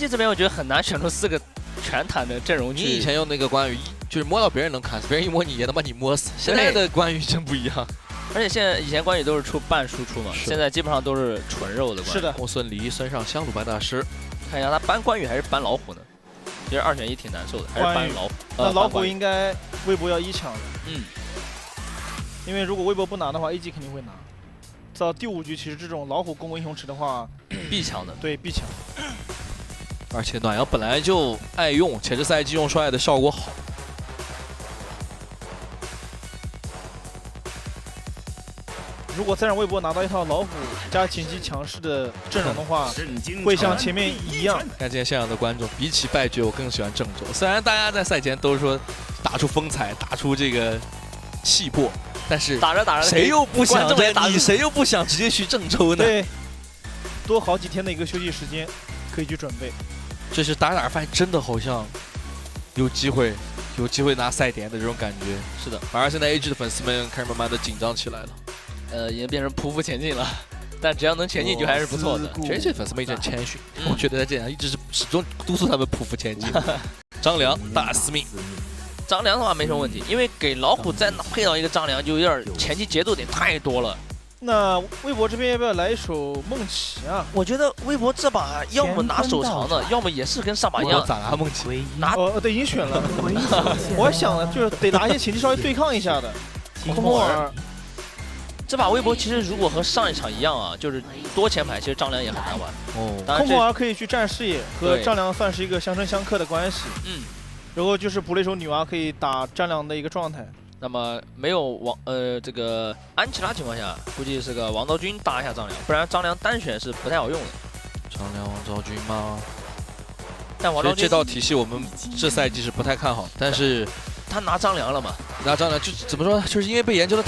AG 这边我觉得很难选出4个全坦的阵容去。你以前用那个关羽，就是摸到别人能砍死，别人一摸你也能把你摸死。现在的关羽真不一样。而且以前关羽都是出半输出嘛，现在基本上都是纯肉的关羽。是的。公孙离、孙尚香、鲁班大师。看一下他搬关羽还是搬老虎呢？其实2选1挺难受的，还是搬老虎。那老虎应该微博要1抢的。嗯。因为如果微博不拿的话 ，AG 肯定会拿。到第5局，其实这种老虎攻英雄池的话，必抢的。对，必抢。而且暖阳本来就爱用，且这赛季用出来的效果好。如果再让微博拿到一套老虎加前期强势的阵容的话，会像前面一样。看今天现场的观众，比起败局，我更喜欢郑州。虽然大家在赛前都说打出风采，打出这个气魄，但是打着谁又不想谁又不想直接去郑州呢？对，多好几天的一个休息时间可以去准备。这是打发现真的好像有机会拿赛点的这种感觉。是的，反而现在 AG 的粉丝们开始慢慢的紧张起来了。已经变成匍匐前进了，但只要能前进就还是不错的。其实这粉丝们一直很谦虚，我觉得在这样一直是始终督促他们匍匐前进。张良大司命，张良的话没什么问题，因为给老虎再配到一个张良，就有点前期节奏点太多了。那微博这边要不要来一首梦奇啊？我觉得微博这把要么拿手长的，要么也是跟上把一样。咋拿梦奇？拿对，已经选了。我想了，就是得拿一些前期稍微对抗一下的。空空儿。这把微博其实如果和上一场一样啊，就是多前排，其实张良也很难玩。空空儿可以去战视野，和张良算是一个相生相克的关系。然后就是补了一手女娲可以打张良的一个状态。那么没有这个安琪拉情况下，估计是个王昭君搭一下张良，不然张良单选是不太好用的。张良王昭君吗？但王昭君这道体系我们这赛季是不太看好，但是。他拿张良了嘛？拿张良就怎么说呢？就是因为被研究的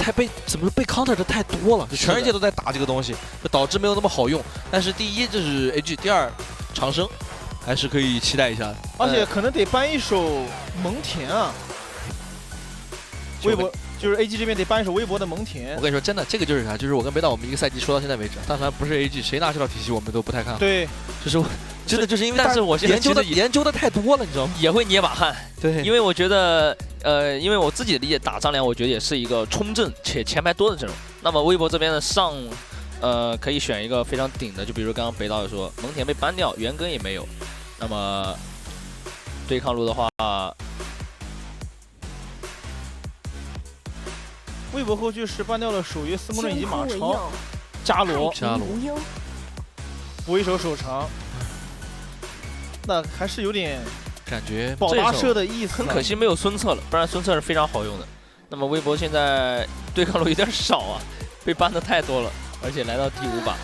怎么说被 counter 的太多了，就全世界都在打这个东西，就导致没有那么好用。但是第一这是 AG， 第二长生还是可以期待一下的。而且可能得搬一手蒙恬啊，微博就是 AG 这边得搬一手微博的蒙恬。我跟你说真的，这个就是啥？就是我跟北岛我们一个赛季说到现在为止，但凡不是 AG， 谁拿这套体系我们都不太看好。对，就是真的就是因为，但是我现在研究的太多了，你知道吗？也会捏把汗。对，因为我觉得。因为我自己的理解，打张良我觉得也是一个冲阵且前排多的阵容。那么微博这边的上，可以选一个非常顶的，就比如刚刚北岛也说，蒙恬被搬掉，元根也没有。那么对抗路的话，微博后续是搬掉了守约、司梦刃以及马超、伽罗，补一手手长，那还是有点。感觉保大社的意思，很可惜没有孙策了，不然孙策是非常好用的。那么微博现在对抗路有点少啊，被搬的太多了，而且来到第5把，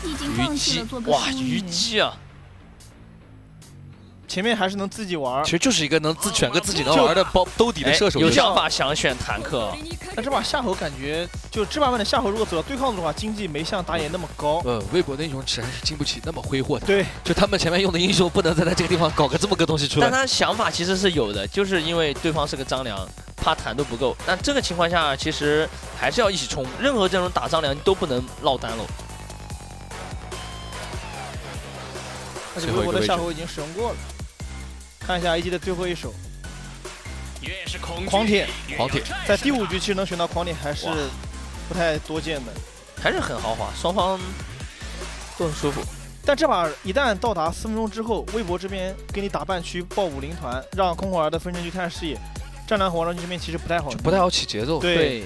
虞姬，哇，虞姬啊！前面还是能自己玩，其实就是一个能选个自己能玩的兜底的射手。有想法想选坦克，但这把夏侯感觉就这把的夏侯如果走到对抗的话，经济没像打野那么高。微博的英雄池还是经不起那么挥霍的。对，就他们前面用的英雄不能再在这个地方搞个这么个东西出来。但他想法其实是有的，就是因为对方是个张良，怕坦度不够。但这个情况下，其实还是要一起冲，任何阵容打张良都不能落单喽。而且微博的夏侯已经使用过了。看一下 AG 的最后一手，狂铁，在第5局其实能选到狂铁还是不太多见的，还是很豪华，双方都很舒服。但这把一旦到达4分钟之后，微博这边给你打半区爆50团，让空火儿的分身去探视野，张良和王昭君这边其实不太好，不太好起节奏。对。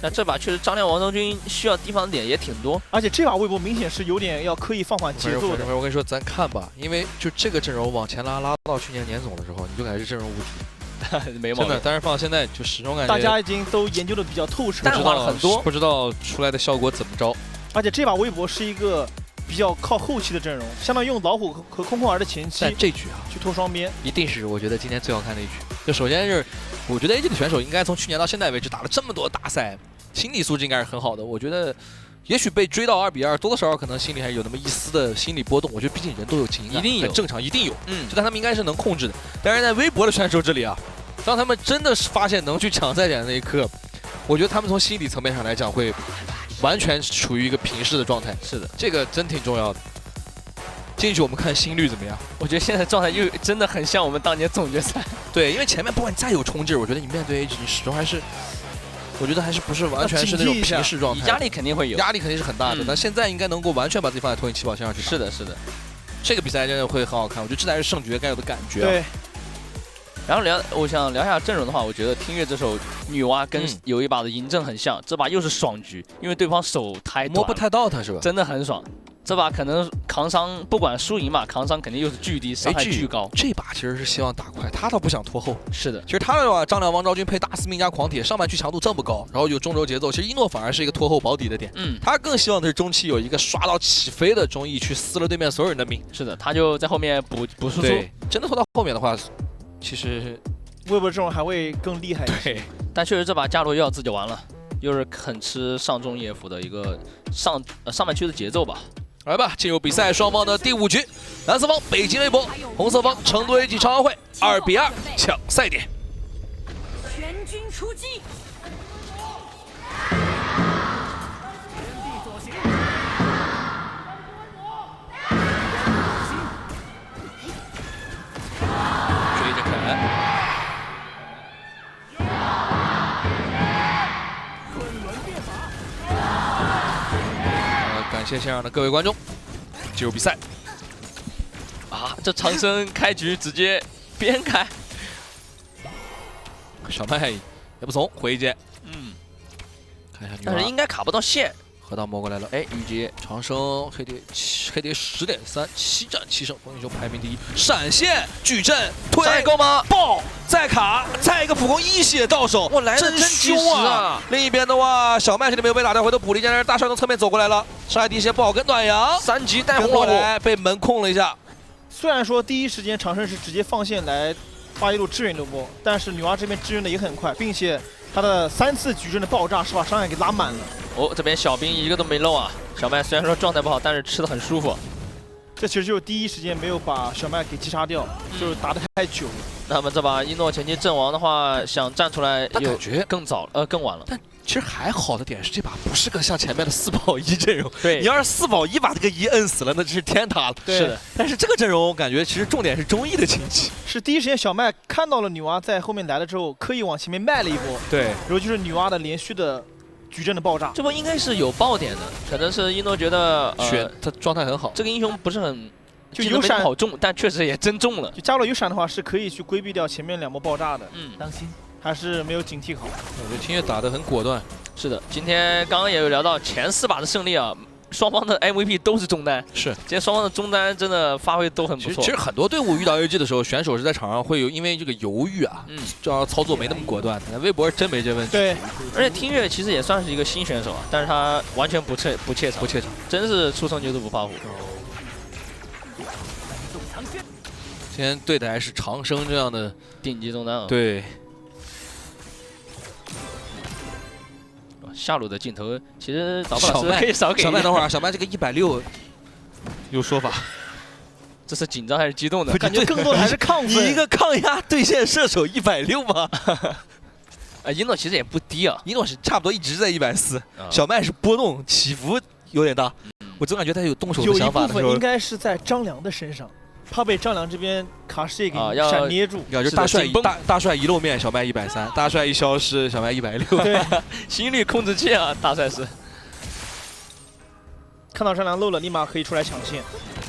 那这把确实张良、王昭君需要提防点也挺多，而且这把微博明显是有点要刻意放缓节奏的。我跟你说，咱看吧，因为就这个阵容往前拉到去年年总的时候，你就感觉这阵容无敌，没毛病。真的，但是放到现在就始终感觉大家已经都研究的比较透彻，淡化了很多，不知道出来的效果怎么着。而且这把微博是一个比较靠后期的阵容，相当于用老虎和空空儿的前期。但这局啊，去拖双边，一定是我觉得今天最好看的一局。就首先是，我觉得 AG 的选手应该从去年到现在为止打了这么多大赛。心理素质应该是很好的，我觉得，也许被追到2比2，多多少少可能心里还是有那么一丝的心理波动。我觉得毕竟人都有情感，一定有，很正常，一定有。就但他们应该是能控制的。但是在微博的选手这里啊，当他们真的是发现能去抢赛点的那一刻，我觉得他们从心理层面上来讲会完全处于一个平视的状态。是的，这个真挺重要的。进去我们看心率怎么样？我觉得现在状态又真的很像我们当年总决赛。对，因为前面不管你再有冲劲，我觉得你面对 AG 你始终还是，我觉得还是不是完全是那种平视状态，压力肯定会有，压力肯定是很大的。但现在应该能够完全把自己放在投影起跑线上去打。是的，是的，这个比赛真的会很好看，我觉得这才是圣爵该有的感觉。对。然后我想聊一下阵容的话，我觉得听乐这首女娲跟有一把的嬴政很像，这把又是爽局，因为对方手太短，摸不太到他是吧？真的很爽。这把可能扛伤，不管输赢嘛，扛伤肯定又是巨低，伤害巨高。这把其实是希望打快，他倒不想拖后。是的，其实他的话，张良、王昭君配大司命加狂铁，上半区强度这么高，然后有中轴节奏，其实一诺反而是一个拖后保底的点。他更希望的是中期有一个刷到起飞的中 E 去撕了对面所有人的命。是的，他就在后面补输出。对，真的拖到后面的话，其实微博这种还会更厉害一些。对，但确实这把伽罗又要自己玩了，又是很吃上中野辅的一个上半区的节奏吧。来吧，进入比赛双方的第5局，蓝色方北京微博，红色方成都 AG 超奥会，2-2抢赛点。全军出击！追着砍。感谢现场的各位观众，进入比赛。啊，这长生开局直接边开，小麦也不怂，回接。看一下女娲，但是应该卡不到线。河道摸过来了，哎，虞姬长生黑蝶10.3，7战7胜，风英雄排名第1。闪现矩阵推够吗？爆再卡，再一个普攻一血到手，哇，来的真凶啊！另一边的话，小麦这里没有被打掉，回头补了一下，但是大帅从侧面走过来了，上来第一时间不好跟暖阳3级带红过来，被门控了一下。虽然说第一时间长生是直接放线来816路支援刘波，但是女娲这边支援的也很快，并且他的3次矩阵的爆炸是把伤害给拉满了。哦，这边小兵一个都没漏啊！小麦虽然说状态不好，但是吃的很舒服。这其实就是第一时间没有把小麦给击杀掉，就是打得太久了。那么这把一诺前期阵亡的话，想站出来感觉更早更晚了。但其实还好的点是，这把不是个像前面的4保1阵容。对，你要是4保1把这个1摁死了，那真是天塌了。是的，但是这个阵容我感觉其实重点是中E的经济。是第一时间小麦看到了女娲在后面来了之后，刻意往前面迈了一波。对，然后就是女娲的连续的矩阵的爆炸。这波应该是有爆点的，可能是一诺觉得他状态很好，这个英雄不是很。就有闪好中，但确实也真中了。就伽罗有闪的话，是可以去规避掉前面2波爆炸的。当心，还是没有警惕好。我觉得听乐打得很果断。是的，今天刚刚也有聊到前4把的胜利啊，双方的 MVP 都是中单。是，今天双方的中单真的发挥都很不错。其实很多队伍遇到 AG 的时候，选手是在场上会有因为这个犹豫啊，这样操作没那么果断。微博真没这问题。对，而且听乐其实也算是一个新选手啊，但是他完全不怯场，真是初生牛犊不怕虎。今天对的还是长生这样的顶级中单啊。对。下路的镜头其实导播老师可以少给。小麦等会儿，小麦这个160有说法，这是紧张还是激动的？感觉更多的还是亢奋。你一个抗压对线射手160吗？一诺其实也不低啊，一诺是差不多一直在140，小麦是波动起伏有点大。我总感觉他有动手的想法的时候，有一部分应该是在张良的身上。怕被张良这边卡视野给闪捏住，就大帅一露面，小麦130；大帅一消失，小麦160。对，心率控制器啊，大帅是。看到张良漏了，立马可以出来抢线。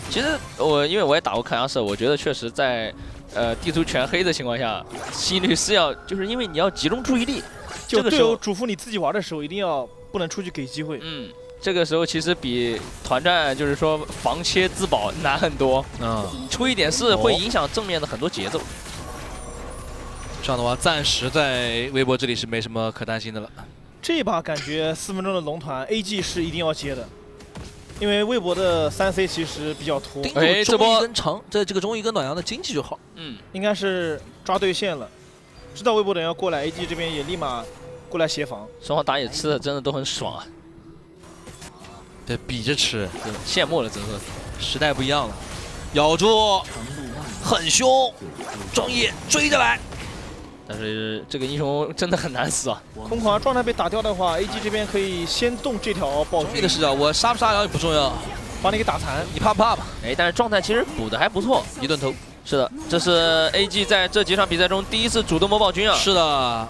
其实因为我也打过抗压射，我觉得确实在地图全黑的情况下，心率是要就是因为你要集中注意力，就队友嘱咐你自己玩的时候，一定要不能出去给机会。这个时候其实比团战就是说防切自保难很多。出一点事会影响正面的很多节奏。这样的话，暂时在微博这里是没什么可担心的了。这一把感觉4分钟的龙团 AG 是一定要接的，因为微博的3C 其实比较拖。这波跟这个中E跟暖阳的经济就好。应该是抓对线了，知道微博的人要过来 ，AG 这边也立马过来协防。双方打野吃的真的都很爽啊。对，比着吃，羡慕了，真是时代不一样了。咬住，很凶，中E追着来。但是这个英雄真的很难死啊！空狂状态被打掉的话 ，AG 这边可以先动这条暴君的视角，我杀不杀羊也不重要。把你给打残，你怕不怕吧？哎，但是状态其实补的还不错，一顿头。是的，这是 AG 在这几场比赛中第一次主动摸暴君啊。是的，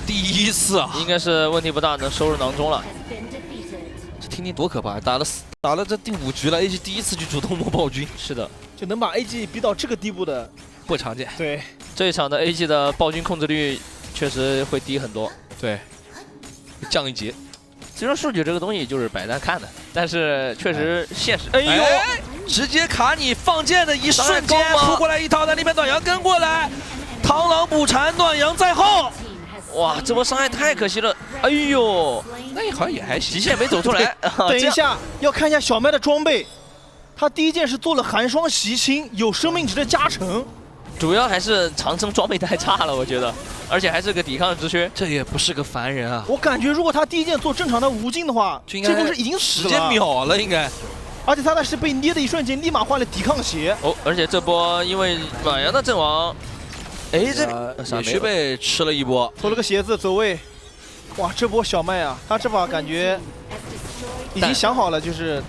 第一次啊，应该是问题不大，能收入囊中了。这听听多可怕！打了这第5局了 ，AG 第一次去主动摸暴君。是的，就能把 AG 逼到这个地步的不常见。对，这一场的 AG 的暴君控制率确实会低很多。对，降一截。其实数据这个东西就是摆在看的，但是确实现实。哎呦，直接卡你放箭的一瞬间，扑过来一套，在那边暖阳跟过来，螳螂捕蝉，暖阳在后。哇，这波伤害太可惜了。哎呦，那好像也还行，极限没走出来。等一下，要看一下小麦的装备，他第一件是做了寒霜袭清，有生命值的加成。主要还是长生装备太差了，我觉得，而且还是个抵抗之缺。这也不是个凡人啊！我感觉如果他第一件做正常的无尽的话，这波是已经死了，直接秒了应该。而且他那是被捏的一瞬间，立马换了抵抗鞋。哦，而且这波因为暖阳的阵亡，哎，这也是被吃了一波，偷了个鞋子走位。哇，这波小麦啊，他这把感觉已经想好了，就是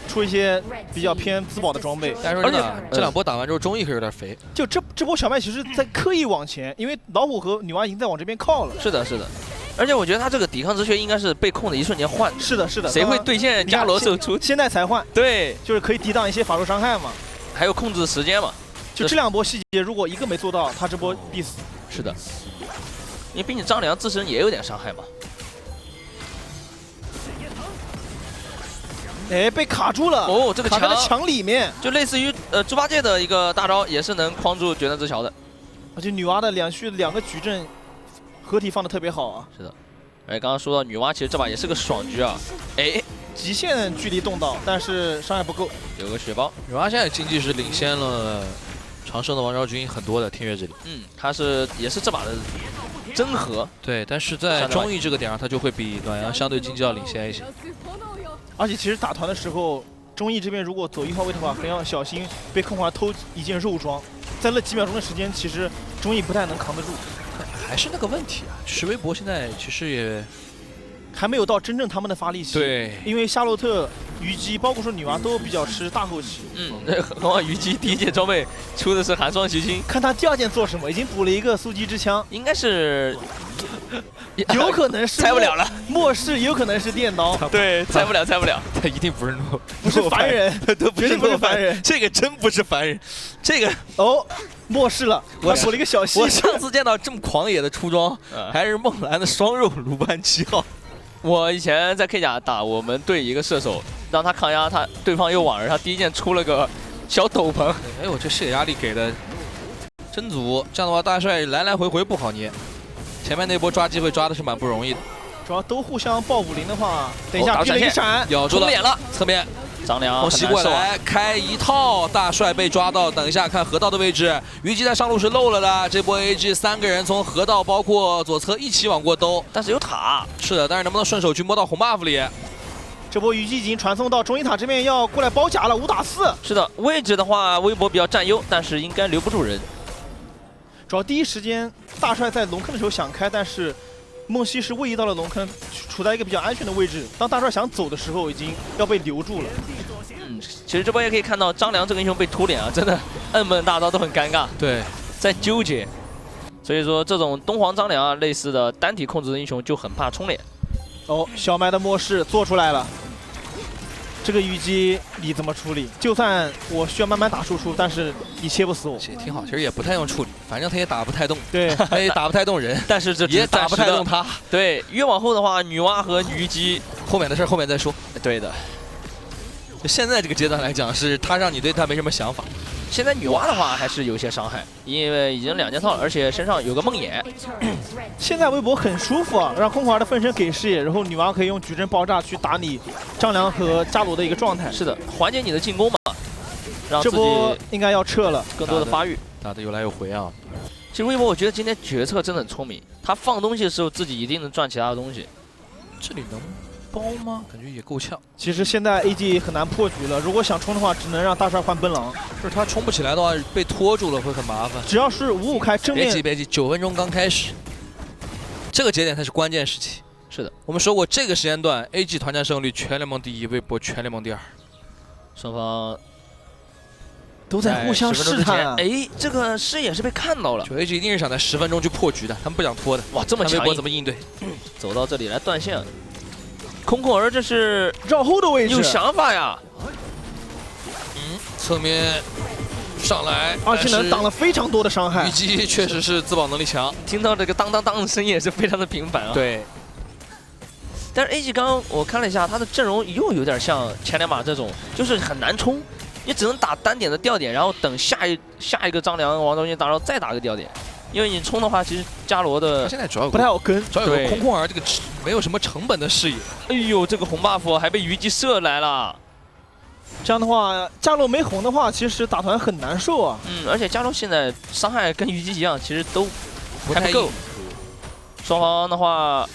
出一些比较偏自保的装备。但是而且这2波打完之后，中艺可有点肥。就这波小麦其实在刻意往前，因为老虎和女娲已经在往这边靠了。是的，是的。而且我觉得他这个抵抗之缺应该是被控的一瞬间换。是的，是的。谁会兑现伽罗手出？现在才换。对，就是可以抵挡一些法术伤害嘛。还有控制时间嘛。就这2波细节，如果一个没做到，他这波必死。是的。因为毕竟张良自身也有点伤害嘛。哎，被卡住了！哦，这个卡在了墙里面，就类似于猪八戒的一个大招，也是能框住决战之桥的。而且女娲的2个矩阵合体放的特别好啊。是的。哎，刚刚说到女娲，其实这把也是个爽局啊。哎，极限距离动到，但是伤害不够。有个血包。女娲现在经济是领先了长生的王昭君很多的天月之力。他也是这把的真核。对，但是在中艺这个点上，他就会比暖阳相对经济要领先一些。而且其实打团的时候，中艺这边如果走1号位的话，很要小心被控华偷一件肉装，在那几秒钟的时间，其实中艺不太能扛得住。还是那个问题啊，石微博现在其实也还没有到真正他们的发力期。对，因为夏洛特、虞姬，包括说女娲都比较吃大后期。何况虞姬第一件装备出的是寒霜袭清，看他第2件做什么，已经补了一个速击之枪，应该是。有可能是猜不了了，末世有可能是电刀，对，猜不了，他一定不是不是凡人，都不是凡人，这个真不是凡人，这个哦，末世了，我补了一个小我上次见到这么狂野的出装，还是梦蓝的双肉鲁班7号。我以前在 K 甲打我们队一个射手，让他抗压，对方又网人，他第一件出了个小斗篷，哎呦，这视野压力给的真足，这样的话大帅来来回回不好捏。前面那波抓机会抓的是蛮不容易的，主要都互相爆50的话，等一下避了一闪，咬住了脸了，侧面张良吸过来开一套，大帅被抓到，等一下看河道的位置，虞姬在上路是漏了的，这波 AG 3个人从河道包括左侧一起往过兜，但是有塔，是的，但是能不能顺手去摸到红 buff 里？这波虞姬已经传送到中医塔这边要过来包夹了，5打4。是的，位置的话微博比较占优，但是应该留不住人。主要第一时间大帅在龙坑的时候想开，但是梦溪是位移到了龙坑，处在一个比较安全的位置。当大帅想走的时候，已经要被留住了。其实这波也可以看到张良这个英雄被突脸啊，真的摁闷大招都很尴尬，对，在纠结。所以说这种东皇张良啊类似的单体控制的英雄就很怕冲脸。哦，小麦的末世做出来了。这个虞姬你怎么处理？就算我需要慢慢打输出，但是你切不死我。也挺好，其实也不太用处理，反正他也打不太动。对，他也打不太动人，但是这也打不太动他。对，越往后的话，女娲和虞姬后面的事后面再说。对的，就现在这个阶段来讲，是他让你对他没什么想法。现在女娲的话还是有些伤害，因为已经2件套了，而且身上有个梦魇。现在微博很舒服啊，让空华的分身给视野，然后女娲可以用矩阵爆炸去打你张良和伽罗的一个状态。是的，缓解你的进攻嘛，让这波应该要撤了，更多的发育。打的有来有回啊。其实微博我觉得今天决策真的很聪明，他放东西的时候自己一定能赚其他的东西。这里能包吗？感觉也够呛。其实现在 AD 很难破局了，如果想冲的话，只能让大帅换奔狼。就是他冲不起来的话，被拖住了会很麻烦。只要是5-5开正面，别急，9分钟刚开始，这个节点才是关键时期。是的，我们说过这个时间段 AG 团战胜率全联盟第1，微博全联盟第2。双方都在互相试探啊。哎，这个视野是被看到了。9H 一定是想在10分钟去破局的，他们不想拖的。哇，这么强硬，微博怎么应对？走到这里来断线，空空儿这是绕后的位置，有想法呀。侧面上来，二技能挡了非常多的伤害。虞姬确实是自保能力强，听到这个当当当的声音也是非常的频繁啊。对。但是 AG 刚刚我看了一下，他的阵容又有点像前两把这种，就是很难冲，你只能打单点的吊点，然后等下一个张良、王昭君打，然后再打个吊点。因为你冲的话，其实伽罗的他现在主要不太好跟，主要有个空空儿这个没有什么成本的视野。哎呦，这个红 buff 还被虞姬射来了。这样的话，伽罗没红的话，其实打团很难受啊。而且伽罗现在伤害跟虞姬一样，其实都还不够。双方的话，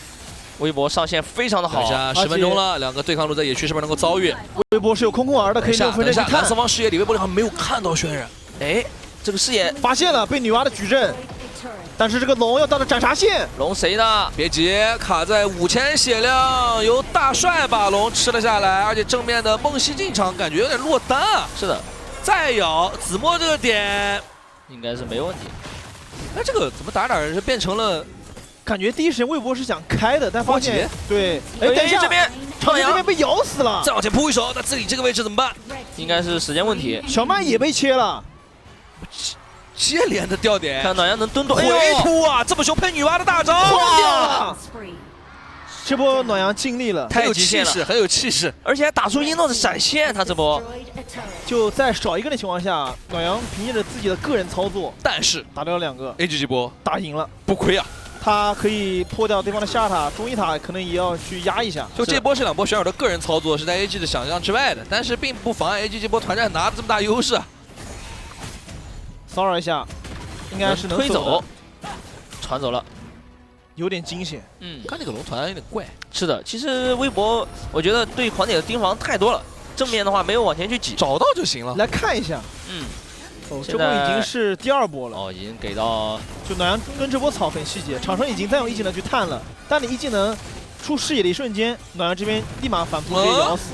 微博上线非常的好。等下10分钟了，两个对抗路在野区是不是能够遭遇？微博是有空空儿的，可以6分阵去看。蓝色方视野里，微博里好像没有看到渲染。哎，这个视野发现了，被女娲的矩阵。但是这个龙要到了斩杀线，龙谁的？别急，卡在5000血量，由大帅把龙吃了下来，而且正面的梦溪进场感觉有点落单啊。是的，再咬子墨这个点应该是没问题。哎，这个怎么打着变成了？感觉第一时间微博是想开的，但发现对，哎，等一下，这边长阳这边被咬死了，再往前扑一手，那自己这个位置怎么办？应该是时间问题。小曼也被切了。接连的吊点，看暖阳能蹲多，回突啊！这么凶配女娲的大招，换掉了。这波暖阳尽力了，太有气势，很有气势，而且还打出一诺的闪现。他这波就在少一个人的情况下，暖阳凭借着自己的个人操作，但是打掉了2个 ，AG 这波打赢了，不亏啊！他可以破掉对方的下塔，中一塔可能也要去压一下。就这波是2波选手的个人操作是在 AG 的想象之外的，但是并不妨碍 AG 这波团战拿的这么大优势啊！骚扰一下，应该是能推走，传走了，有点惊险。看那个龙团有点怪。是的，其实微博我觉得对狂点的盯防太多了，正面的话没有往前去挤，找到就行了。来看一下，哦，这波已经是第2波了。哦，已经给到，就暖阳跟这波草很细节，场上已经在用一技能去探了，但你一技能出视野的一瞬间，暖阳这边立马反扑给咬死。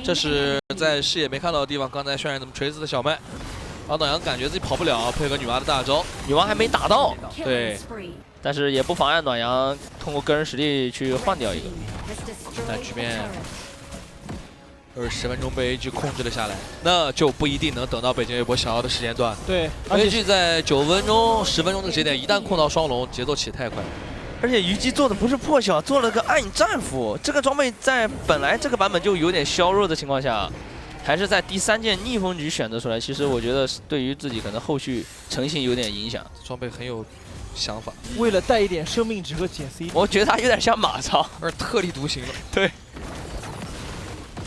这是在视野没看到的地方，刚才渲染怎么锤子的小麦。然后暖阳感觉自己跑不了，配合女娲的大招，女娲还没打到，对，但是也不妨碍暖阳通过个人实力去换掉一个。那局面10分钟被 AG 控制了下来，那就不一定能等到北京微博想要的时间段。对，AG 在9分钟、10分钟这个节点，一旦控到双龙，节奏起太快。而且虞姬做的不是破晓，做了个暗影战斧，这个装备在本来这个版本就有点削弱的情况下。还是在第3件逆风局选择出来，其实我觉得对于自己可能后续成型有点影响。装备很有想法，为了带一点生命值和减 C， 我觉得他有点像马超，而特立独行了。对，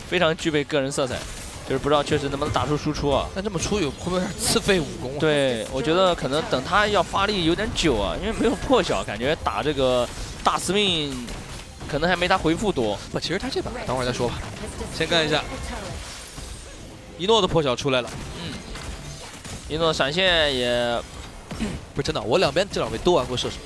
非常具备个人色彩，就是不知道确实能不能打出输出啊。但这么出会不会有点自废武功？对，我觉得可能等他要发力有点久啊，因为没有破晓，感觉打这个大司命可能还没他回复多。不，其实他这把等会儿再说吧，先看一下。一诺的破晓出来了，一诺闪现也不是真的，我两边这2位都玩过射手，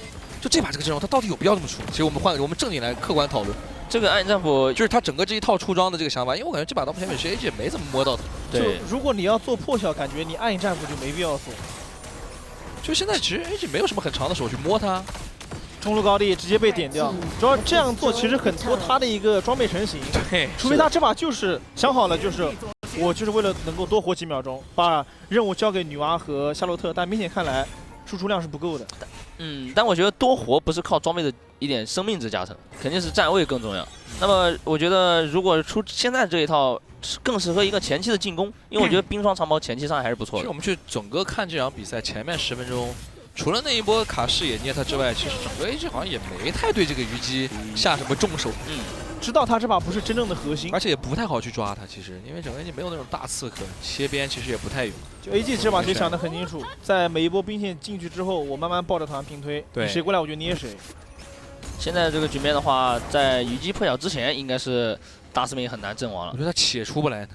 就这把这个阵容，他到底有必要这么出？其实我们正经来客观讨论，这个暗影战斧就是他整个这一套出装的这个想法，因为我感觉这把到目前为止 AG 也没怎么摸到的。对，如果你要做破晓，感觉你暗影战斧就没必要做。就现在其实 AG 没有什么很长的手去摸他。中路高地直接被点掉，主要这样做其实很拖他的一个装备成型。对，除非他这把就是想好了，就是我就是为了能够多活几秒钟，把任务交给女娲和夏洛特，但明显看来输出量是不够的。但我觉得多活不是靠装备的一点生命值加成，肯定是站位更重要。那么我觉得如果出现在这一套，更适合一个前期的进攻，因为我觉得冰霜长矛前期上还是不错的。其实我们去整个看这场比赛，前面10分钟。除了那一波卡视野捏他之外，其实整个 AG 好像也没太对这个虞姬下什么重手。知道他这把不是真正的核心，而且也不太好去抓他。其实因为整个 AG 没有那种大刺客，切边其实也不太有。就 AG 这把其实想得很清楚，在每一波兵线进去之后，我慢慢抱着团平推，对，谁过来我就捏谁。现在这个局面的话，在虞姬破晓之前，应该是大司命很难阵亡了。我觉得他且出不来呢。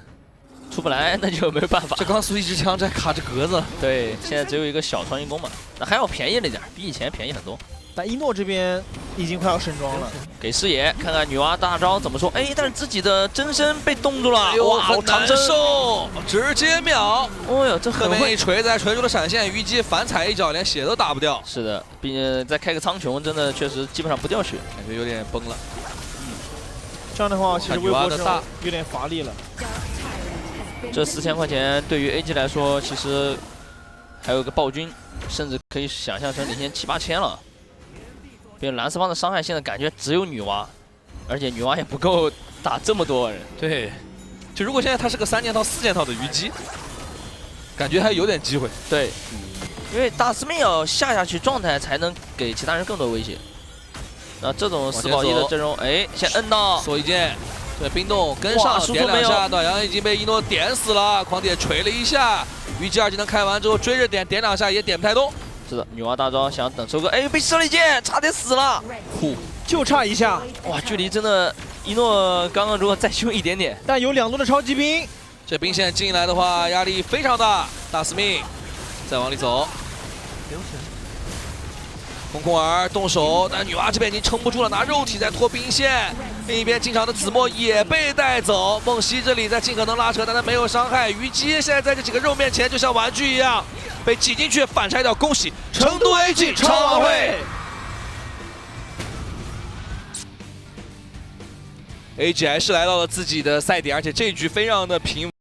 出不来那就没办法。这刚速一支枪，这卡着格子。对，现在只有一个小穿云弓嘛，那还要便宜了点，比以前便宜很多。但一诺这边已经快要升装了。给视野看看女娲大招怎么说？哎，但是自己的真身被冻住了，哇，好难受，直接秒。哦哟，这很会一锤子，还锤出了闪现，虞姬反踩一脚，连血都打不掉。是的，并且再开个苍穹，真的确实基本上不掉血，感觉有点崩了。这样的话，其实微博上有点乏力了。这4000块钱对于 AG 来说，其实还有个暴君，甚至可以想象成领先7、8千了。并且蓝四方的伤害现在感觉只有女娲，而且女娲也不够打这么多人。对，就如果现在他是个3件套、4件套的虞姬，感觉还有点机会。对，因为大师妹要下去状态才能给其他人更多威胁。那这种4保1的阵容，哎，先摁到锁一剑。对，冰冻跟上点2下，暖阳已经被一诺点死了，狂点锤了一下，虞姬2技能开完之后追着点2下也点不太动。是的，女娲大招想等收割，哎，被射了一箭，差点死了，就差一下。哇，距离真的一诺刚刚如果再凶一点点，但有2路的超级兵，这兵线进来的话压力非常大。大司命再往里走，空空儿动手，但女娲这边已经撑不住了，拿肉体在拖兵线。另一边进场的子墨也被带走，梦溪这里在尽可能拉扯，但他没有伤害。虞姬现在在这几个肉面前就像玩具一样被挤进去反拆掉，恭喜成都 AG 超晚会。AG 还是来到了自己的赛点，而且这一局非常的平稳。